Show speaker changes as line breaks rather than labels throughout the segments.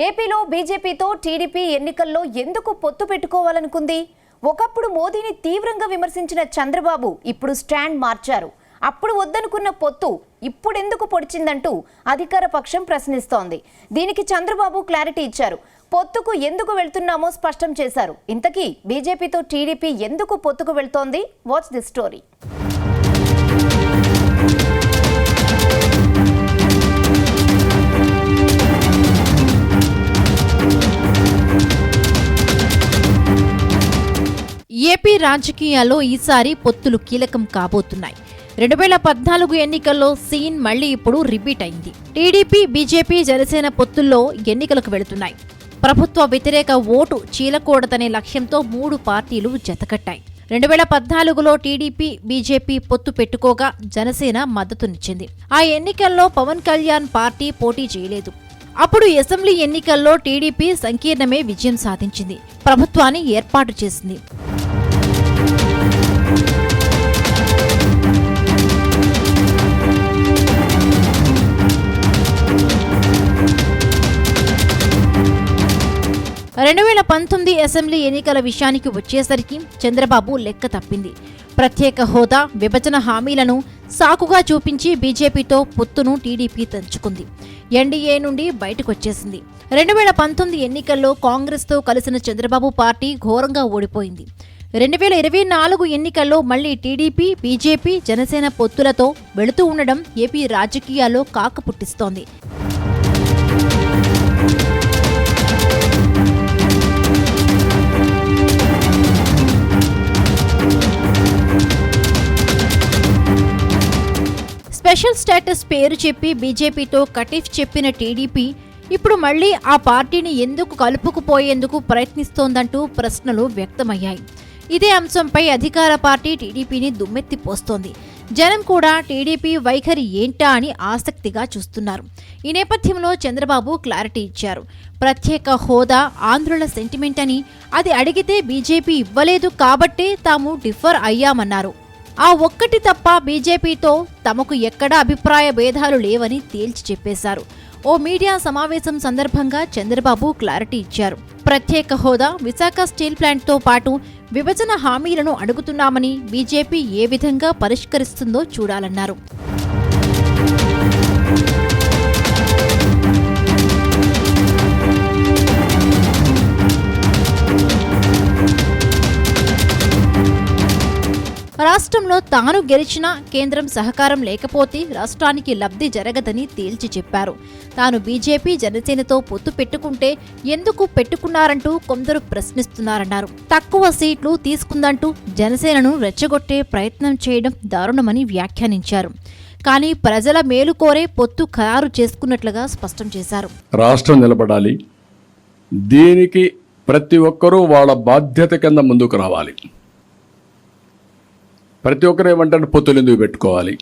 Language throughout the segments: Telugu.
ఏపీలో బీజేపీతో టీడీపీ ఎన్నికల్లో ఎందుకు పొత్తు పెట్టుకోవాలనుకుంది? ఒకప్పుడు మోదీని తీవ్రంగా విమర్శించిన చంద్రబాబు ఇప్పుడు స్టాండ్ మార్చారు. అప్పుడు వద్దనుకున్న పొత్తు ఇప్పుడెందుకు పొడిచిందంటూ అధికార పక్షం ప్రశ్నిస్తోంది. దీనికి చంద్రబాబు క్లారిటీ ఇచ్చారు. పొత్తుకు ఎందుకు వెళ్తున్నామో స్పష్టం చేశారు. ఇంతకీ బీజేపీతో టీడీపీ ఎందుకు పొత్తుకు వెళ్తోంది? Watch the story.
ఏపీ రాజకీయాల్లో ఈసారి పొత్తులు కీలకం కాబోతున్నాయి. 2014 ఎన్నికల్లో సీన్ మళ్లీ ఇప్పుడు రిపీట్ అయింది. టీడీపీ, బీజేపీ, జనసేన పొత్తుల్లో ఎన్నికలకు వెళుతున్నాయి. ప్రభుత్వ వ్యతిరేక ఓటు చీలకూడదనే లక్ష్యంతో 3 పార్టీలు జతకట్టాయి. 2014లో టీడీపీ, బీజేపీ పొత్తు పెట్టుకోగా జనసేన మద్దతునిచ్చింది. ఆ ఎన్నికల్లో పవన్ కళ్యాణ్ పార్టీ పోటీ చేయలేదు. అప్పుడు అసెంబ్లీ ఎన్నికల్లో టీడీపీ సంకీర్ణమే విజయం సాధించింది, ప్రభుత్వాన్ని ఏర్పాటు చేసింది. అసెంబ్లీ ఎన్నికల విషయానికి వచ్చేసరికి చంద్రబాబు లెక్క తప్పింది. ప్రత్యేక హోదా, విభజన హామీలను సాకుగా చూపించి బీజేపీతో పొత్తును టీడీపీ తెంచుకుంది. ఎన్డీఏ నుండి బయటకొచ్చేసింది. 2019 ఎన్నికల్లో కాంగ్రెస్తో కలిసిన చంద్రబాబు పార్టీ ఘోరంగా ఓడిపోయింది. 2024 ఎన్నికల్లో మళ్లీ టీడీపీ, బీజేపీ, జనసేన పొత్తులతో వెళుతూ ఉండడం ఏపీ రాజకీయాల్లో కాక పుట్టిస్తోంది. స్పెషల్ స్టేటస్ పేరు చెప్పి బీజేపీతో కటిఫ్ చెప్పిన టీడీపీ ఇప్పుడు మళ్లీ ఆ పార్టీని ఎందుకు కలుపుకుపోయేందుకు ప్రయత్నిస్తోందంటూ ప్రశ్నలు వ్యక్తమయ్యాయి. ఇదే అంశంపై అధికార పార్టీ టీడీపీని దుమ్మెత్తిపోస్తోంది. జనం కూడా టీడీపీ వైఖరి ఏంటా అని ఆసక్తిగా చూస్తున్నారు. ఈ నేపథ్యంలో చంద్రబాబు క్లారిటీ ఇచ్చారు. ప్రత్యేక హోదా ఆంధ్రుల సెంటిమెంట్ అని, అది అడిగితే బీజేపీ ఇవ్వలేదు కాబట్టే తాము డిఫర్ అయ్యామన్నారు. ఆ ఒక్కటి తప్ప బీజేపీతో తమకు ఎక్కడా అభిప్రాయ భేదాలు లేవని తేల్చి చెప్పేశారు. ఓ మీడియా సమావేశం సందర్భంగా చంద్రబాబు క్లారిటీ ఇచ్చారు. ప్రత్యేక హోదా, విశాఖ స్టీల్ ప్లాంట్తో పాటు విభజన హామీలను అడుగుతున్నామని, బీజేపీ ఏ విధంగా పరిష్కరిస్తుందో చూడాలన్నారు. రాష్ట్రంలో తాను గెలిచినా కేంద్రం సహకారం లేకపోతే రాష్ట్రానికి లబ్ధి జరగదని తేల్చి చెప్పారు. తాను బీజేపీ, జనసేనతో పొత్తు పెట్టుకుంటే ఎందుకు పెట్టుకున్నారంటూ కొందరు ప్రశ్నిస్తున్నారన్నారు. తక్కువ సీట్లు తీసుకుందంటూ జనసేనను రెచ్చగొట్టే ప్రయత్నం చేయడం దారుణమని వ్యాఖ్యానించారు. కానీ ప్రజల మేలు కోరే పొత్తు ఖరారు చేసుకున్నట్లుగా స్పష్టం చేశారు.
రాష్ట్రం నిలబడాలి, దీనికి ప్రతి ఒక్కరూ వాళ్ళ బాధ్యత కింద ముందుకు రావాలి. ప్రతి ఒక్కరు ఏమంటారు, పొత్తులు ఎందుకు పెట్టుకోవాలి?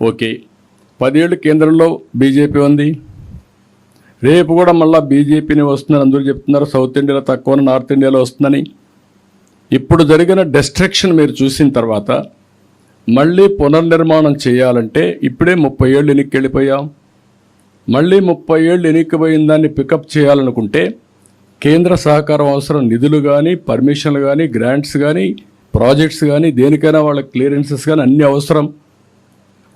ఓకే, 10 ఏళ్ళు కేంద్రంలో బీజేపీ ఉంది, రేపు కూడా మళ్ళీ బీజేపీని వస్తుందని అందరూ చెప్తున్నారు. సౌత్ ఇండియాలో తక్కువ, నార్త్ ఇండియాలో వస్తుందని. ఇప్పుడు జరిగిన డిస్ట్రక్షన్ మీరు చూసిన తర్వాత మళ్ళీ పునర్నిర్మాణం చేయాలంటే ఇప్పుడే 30 ఏళ్ళు వెనక్కి వెళ్ళిపోయాం. మళ్ళీ 30 ఏళ్ళు వెనక్కిపోయిన దాన్ని పికప్ చేయాలనుకుంటే కేంద్ర సహకారం అవసరం. నిధులు కానీ, పర్మిషన్లు కానీ, గ్రాంట్స్ కానీ, ప్రాజెక్ట్స్ కానీ, దేనికైనా వాళ్ళ క్లియరెన్సెస్ కానీ అన్నీ అవసరం.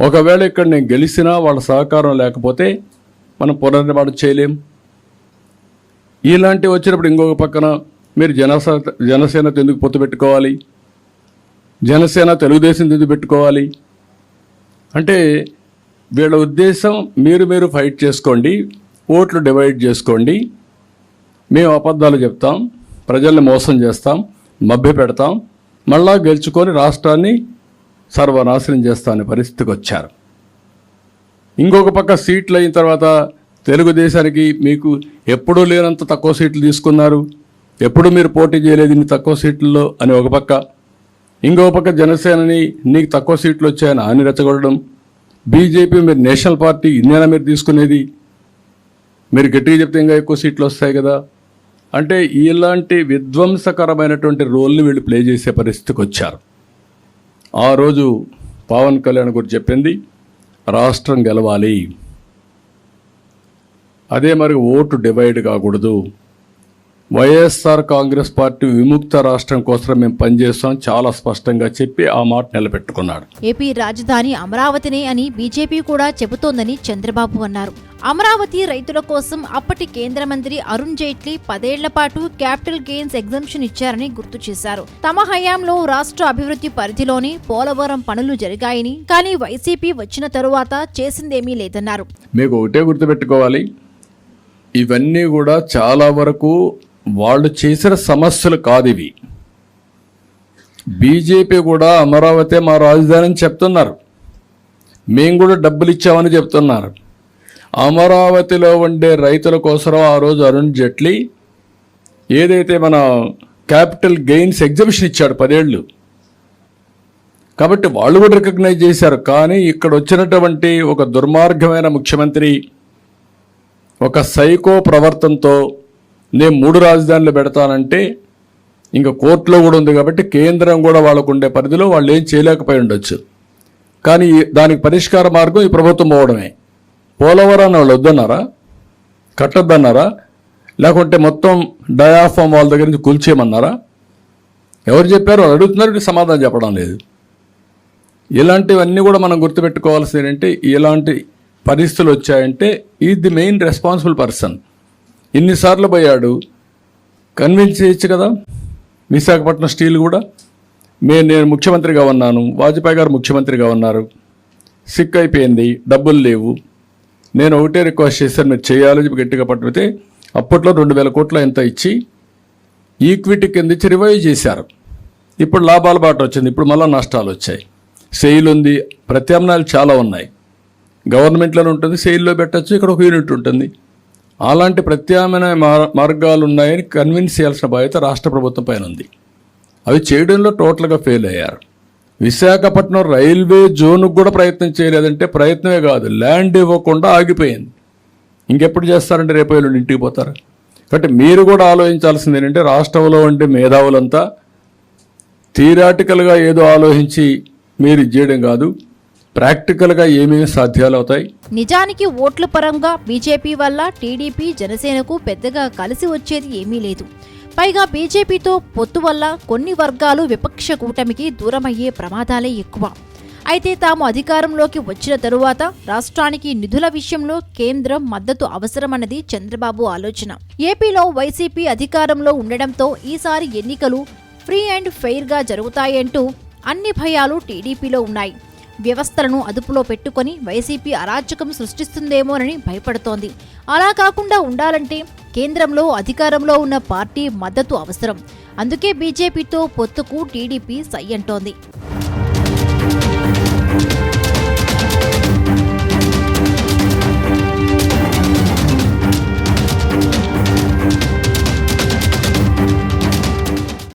ఒకవేళ ఇక్కడ నేను గెలిచినా వాళ్ళ సహకారం లేకపోతే మనం పునర్నిర్మాణం చేయలేం. ఇలాంటివి వచ్చినప్పుడు ఇంకొక పక్కన మీరు జనసేనతో ఎందుకు పొత్తు పెట్టుకోవాలి, జనసేన తెలుగుదేశం ఎందుకు పెట్టుకోవాలి అంటే వీళ్ళ ఉద్దేశం మీరు ఫైట్ చేసుకోండి, ఓట్లు డివైడ్ చేసుకోండి, మేము అబద్ధాలు చెప్తాం, ప్రజల్ని మోసం చేస్తాం, మభ్య పెడతాం, మళ్ళా గెలుచుకొని రాష్ట్రాన్ని సర్వనాశనం చేస్తామనే పరిస్థితికి వచ్చారు. ఇంకొక పక్క సీట్లు అయిన తర్వాత తెలుగుదేశానికి మీకు ఎప్పుడూ లేనంత తక్కువ సీట్లు తీసుకున్నారు, ఎప్పుడు మీరు పోటీ చేయలేదు ఇన్ని తక్కువ సీట్లలో అని ఒక పక్క, ఇంకొక పక్క జనసేనని నీకు తక్కువ సీట్లు వచ్చాయని ఆయన రెచ్చగొట్టడం, బీజేపీ మీరు నేషనల్ పార్టీ ఇన్నేనా మీరు తీసుకునేది, మీరు గట్టిగా చెప్తే ఇంకా ఎక్కువ సీట్లు వస్తాయి కదా అంటే ఇలాంటి విధ్వంసకరమైనటువంటి రోల్ని వీళ్ళు ప్లే చేసే పరిస్థితికి వచ్చారు. ఆ రోజు పవన్ కళ్యాణ్ గురించి చెప్పింది రాష్ట్రం గెలవాలి, అదే మరి ఓటు డివైడ్ కాకూడదు. వైఎస్ఆర్ కాంగ్రెస్ పార్టీ విముక్త రాష్ట్రం కోసం మేము పనిచేస్తాం చాలా స్పష్టంగా చెప్పి ఆ మాట నిలబెట్టుకున్నాడు.
ఏపీ రాజధాని అమరావతినే అని బీజేపీ కూడా చెబుతోందని చంద్రబాబు అన్నారు. అమరావతి రైతుల కోసం అప్పటి కేంద్ర మంత్రి అరుణ్ జైట్లీ 10 ఏళ్ల పాటు క్యాపిటల్ గెయిన్స్ ఎగ్జంప్షన్ ఇచ్చారని గుర్తు చేశారు. తమ హయాంలో రాష్ట్ర అభివృద్ధి పరిధిలోనే పోలవరం పనులు జరిగాయని, కానీ వైసీపీ వచ్చిన తరువాత చేసిందేమీ లేదన్నారు.
మీకు ఒకటే గుర్తుపెట్టుకోవాలి, ఇవన్నీ కూడా చాలా వరకు వాళ్ళు చేసిన సమస్యలు కాదు ఇవి. బీజేపీ కూడా అమరావతి మా రాజధాని అని చెప్తున్నారు, మేము కూడా డబ్బులు ఇచ్చామని చెప్తున్నారు. అమరావతిలో ఉండే రైతుల కోసం ఆ రోజు అరుణ్ జైట్లీ ఏదైతే మన క్యాపిటల్ గెయిన్స్ ఎగ్జిబిషన్ ఇచ్చాడు 10 ఏళ్ళు, కాబట్టి వాళ్ళు కూడా రికగ్నైజ్ చేశారు. కానీ ఇక్కడ వచ్చినటువంటి ఒక దుర్మార్గమైన ముఖ్యమంత్రి ఒక సైకో ప్రవర్తనతో నేను 3 రాజధానులు పెడతానంటే ఇంకా కోర్టులో కూడా ఉంది కాబట్టి కేంద్రం కూడా వాళ్ళకు ఉండే పరిధిలో వాళ్ళు ఏం చేయలేకపోయి ఉండొచ్చు. కానీ దానికి పరిష్కార మార్గం ఈ ప్రభుత్వం పోవడమే. పోలవరాన్ని వాళ్ళు వద్దన్నారా, కట్టొద్దన్నారా, లేకుంటే మొత్తం డయాఫామ్ వాళ్ళ దగ్గర నుంచి కూల్చేయమన్నారా? ఎవరు చెప్పారు? వాళ్ళు అడుగుతున్నారు, సమాధానం చెప్పడం లేదు. ఇలాంటివన్నీ కూడా మనం గుర్తుపెట్టుకోవాల్సింది ఏంటంటే, ఇలాంటి పరిస్థితులు వచ్చాయంటే is the main responsible person. ఇన్నిసార్లు పోయాడు, కన్విన్స్ చేయొచ్చు కదా. విశాఖపట్నం స్టీల్ కూడా నేను ముఖ్యమంత్రిగా ఉన్నాను, వాజ్పేయి గారు ముఖ్యమంత్రిగా ఉన్నారు, సిక్ అయిపోయింది, డబ్బులు లేవు, నేను ఒకటే రిక్వెస్ట్ చేశాను మీరు చేయాలని గట్టిగా పట్టుబడితే అప్పట్లో 2,000 కోట్ల ఎంత ఇచ్చి ఈక్విటీ కింద ఇచ్చి రివైవ్ చేశారు. ఇప్పుడు లాభాల బాట వచ్చింది, ఇప్పుడు మళ్ళీ నష్టాలు వచ్చాయి. సెయిల్ ఉంది, ప్రత్యామ్నాయాలు చాలా ఉన్నాయి. గవర్నమెంట్లోనే ఉంటుంది, సెయిల్లో పెట్టచ్చు, ఇక్కడ ఒక యూనిట్ ఉంటుంది. అలాంటి ప్రత్యామ్నాయ మార్గాలు ఉన్నాయని కన్విన్స్ చేయాల్సిన బాధ్యత రాష్ట్ర ప్రభుత్వం పైన ఉంది. అవి చేయడంలో టోటల్గా ఫెయిల్ అయ్యారు. విశాఖపట్నం రైల్వే జోన్కు కూడా ప్రయత్నం చేయలేదంటే ప్రయత్నమే కాదు, ల్యాండ్ ఇవ్వకుండా ఆగిపోయింది. ఇంకెప్పుడు చేస్తారంటే రేపు ఎల్లుండి ఇంటికి పోతారు. కాబట్టి మీరు కూడా ఆలోచించాల్సింది ఏంటంటే, రాష్ట్రంలో ఉండే మేధావులంతా థియరాటికల్గా ఏదో ఆలోచించి మీరు చేయడం కాదు, ప్రాక్టికల్గా ఏమేమి సాధ్యాలు అవుతాయి.
నిజానికి ఓట్ల పరంగా బీజేపీ వల్ల టీడీపీ జనసేనకు పెద్దగా కలిసి వచ్చేది ఏమీ లేదు. పైగా బీజేపీతో పొత్తు వల్ల కొన్ని వర్గాలు విపక్ష కూటమికి దూరమయ్యే ప్రమాదాలే ఎక్కువ. అయితే తాము అధికారంలోకి వచ్చిన తరువాత రాష్ట్రానికి నిధుల విషయంలో కేంద్రం మద్దతు అవసరమన్నది చంద్రబాబు ఆలోచన. ఏపీలో వైసీపీ అధికారంలో ఉండడంతో ఈసారి ఎన్నికలు ఫ్రీ అండ్ ఫెయిర్గా జరుగుతాయంటూ అన్ని భయాలు టీడీపీలో ఉన్నాయి. వ్యవస్థలను అదుపులో పెట్టుకొని వైసీపీ అరాచకం సృష్టిస్తుందేమోనని భయపడుతోంది. అలా కాకుండా ఉండాలంటే కేంద్రంలో అధికారంలో ఉన్న పార్టీ మద్దతు అవసరం. అందుకే బీజేపీతో పొత్తుకు టీడీపీ సై అంటోంది.